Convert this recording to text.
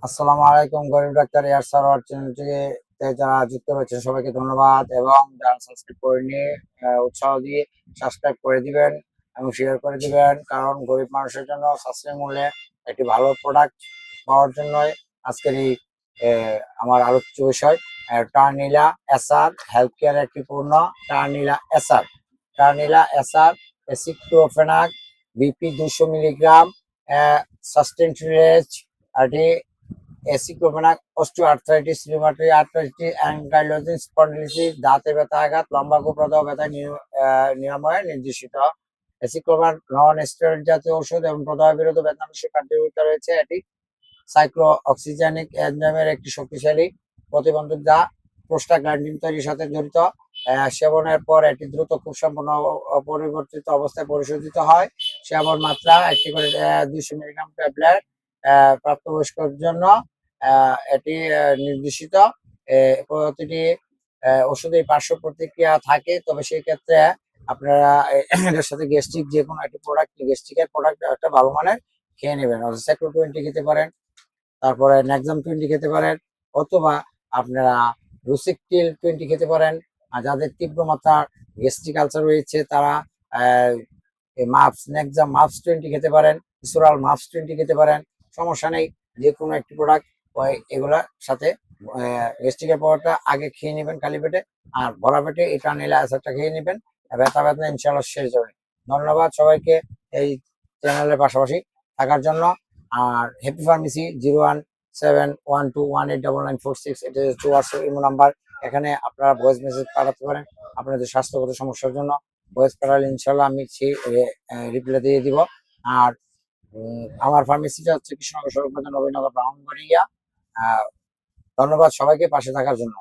আসসালামু আলাইকুম। গরিব ডাক্তার এয়ার সার্ভার চ্যানেলটিতে যারা যুক্ত রয়েছেন সবাইকে ধন্যবাদ, এবং যারা সাবস্ক্রাইব করেনি উৎসাহ দিয়ে সাবস্ক্রাইব করে দিবেন এবং শেয়ার করে দিবেন, কারণ গরিব মানুষের জন্য সাশ্রয়ী মূল্যে একটি ভালো প্রোডাক্ট পাওয়ার জন্যই আজকের এই আমার আলোচ্য বিষয় টার্নিলা এসআর হেলথ কেয়ার একটি পণ্য। টার্নিলা SR aceclofenac BP 200 milligram sustained release এটি aceclofenac osteoarthritis, rheumatoid arthritis, ankylosing spondylolysis, দাঁতে ব্যথা, আঘাত, লম্বা গোপ্রদাহ ব্যথা নিরাময়ে নির্দেশিত। এসিক্লোফেনাক নন স্টেরয়েড জাতীয় ঔষধ এবং প্রদাহ বিরোধী বেদনানাশক কার্যকারিতা রয়েছে। এটি সাইক্লো অক্সিজেনিক এনজাইমের একটি শক্তিশালী প্রতিবন্ধক যা প্রোস্টাগ্ল্যান্ডিন তৈরির সাথে জড়িত। সেবনের পর এটি দ্রুত খুব সম্পূর্ণ অপরিবর্তিত অবস্থায় পরিশোধিত হয়। সেবন মাত্রা একটি করে 200 মিলিগ্রাম ট্যাবলেট প্রাপ্তবয়স্কর জন্য এটি নির্দেশিত। প্রতিটি ওষুধের পার্শ্ব প্রতিক্রিয়া থাকে, তবে সেই ক্ষেত্রে আপনারা এটার সাথে গ্যাস্ট্রিক যে কোনো একটি গ্যাস্ট্রিকের প্রোডাক্ট একটা ভালো মানের খেয়ে নেবেন। সাইক্লো 20 খেতে পারেন, তারপরে নেক্সাম 20 খেতে পারেন, অথবা আপনারা রুসিকটিল 20 খেতে পারেন। আর যাদের তীব্র মাত্রার গ্যাস্ট্রিক আলসার রয়েছে তারা মাপস নেক্সাম মাপস 20 খেতে পারেন, ইসোরাল মাপস 20 খেতে পারেন। সমস্যা নেই, যে কোনো একটি প্রোডাক্ট এগুলার সাথে গ্যাস্ট্রিকের পাওয়ারটা আগে খেয়ে নেবেন খালি পেটে, আর ভরা পেটে এটা নিলে অ্যাসারটা খেয়ে নেবেন। ব্যথা ব্যথা ইনশাল্লাহ শেষ যাবে। ধন্যবাদ সবাইকে এই চ্যানেলের পাশাপাশি থাকার জন্য। আর হ্যাপি ফার্মেসি 017121899946 এটা হচ্ছে হোয়াটসঅ্যাপ ইমো নাম্বার। এখানে আপনারা ভয়েস মেসেজ পাঠাতে পারেন আপনাদের স্বাস্থ্যগত সমস্যার জন্য। ভয়েস পাঠালে ইনশাল্লাহ আমি রিপ্লাই দিয়ে দিব। আর আমার ফার্মেসিটা হচ্ছে কৃষ্ণনগর সড়ক নবীনগর ব্রাহ্মণবাড়িয়া। ধন্যবাদ সবাইকে পাশে থাকার জন্য।